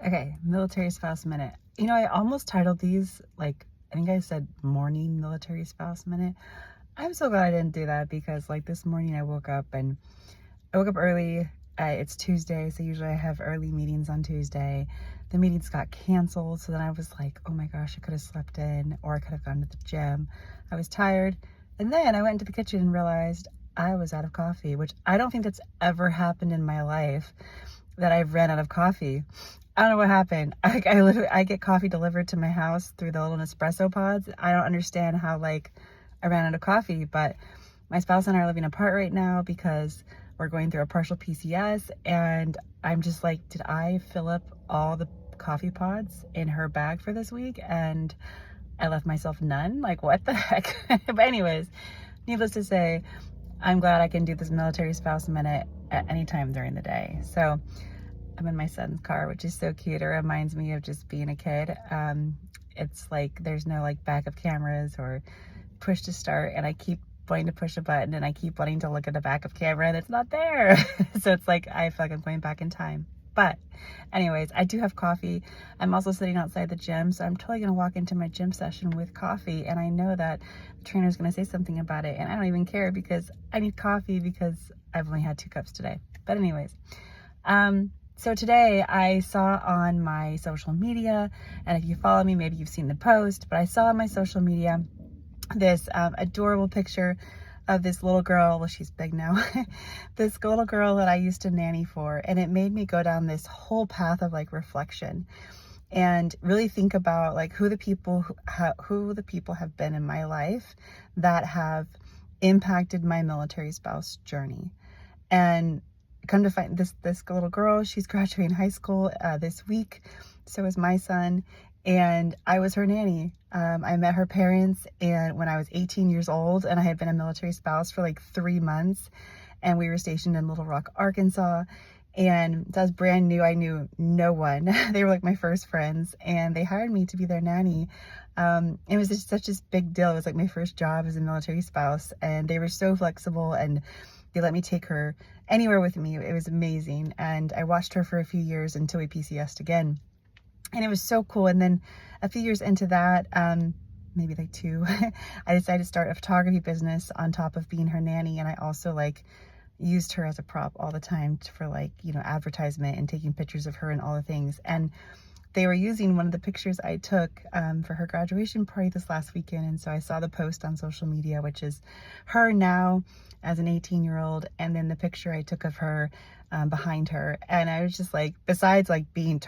Okay, military spouse minute. You know, I almost titled these like, I think I said morning military spouse minute. I'm so glad I didn't do that because like this morning I woke up early. It's Tuesday, so usually I have early meetings on Tuesday. The meetings got canceled, so then I was like, oh my gosh, I could have slept in or I could have gone to the gym. I was tired. And then I went into the kitchen and realized I was out of coffee, which I don't think that's ever happened in my life, that I've ran out of coffee. I don't know what happened. I get coffee delivered to my house through the little Nespresso pods. I don't understand how like I ran out of coffee, but my spouse and I are living apart right now because we're going through a partial PCS, and I'm just like, did I fill up all the coffee pods in her bag for this week and I left myself none? Like, what the heck? But anyways, needless to say, I'm glad I can do this military spouse minute at any time during the day. So I'm in my son's car, which is so cute. It reminds me of just being a kid. It's like there's no like backup cameras or push to start, and I keep wanting to push a button and I keep wanting to look at the backup camera and it's not there. So it's like I feel like I'm going back in time. But anyways, I do have coffee. I'm also sitting outside the gym, so I'm totally gonna walk into my gym session with coffee, and I know that the trainer's gonna say something about it, and I don't even care because I need coffee because I've only had 2 cups today. But anyways, so today I saw on my social media, and if you follow me, maybe you've seen the post, but I saw on my social media this adorable picture of this little girl. Well, she's big now. This little girl that I used to nanny for, and it made me go down this whole path of like reflection and really think about like who the people have been in my life that have impacted my military spouse journey. And come to find this little girl, she's graduating high school this week. So is my son, and I was her nanny. I met her parents and when I was 18 years old, and I had been a military spouse for like 3 months, and we were stationed in Little Rock, Arkansas. And so I was brand new. I knew no one. They were like my first friends, and they hired me to be their nanny. It was just such a big deal. It was like my first job as a military spouse, and they were so flexible, and they let me take her anywhere with me. It was amazing. And I watched her for a few years until we PCSed again. And it was so cool. And then a few years into that, maybe like 2, I decided to start a photography business on top of being her nanny. And I also like used her as a prop all the time for like, you know, advertisement and taking pictures of her and all the things. And they were using one of the pictures I took for her graduation party this last weekend. And so I saw the post on social media, which is her now as an 18-year-old, and then the picture I took of her behind her. And I was just like, besides like being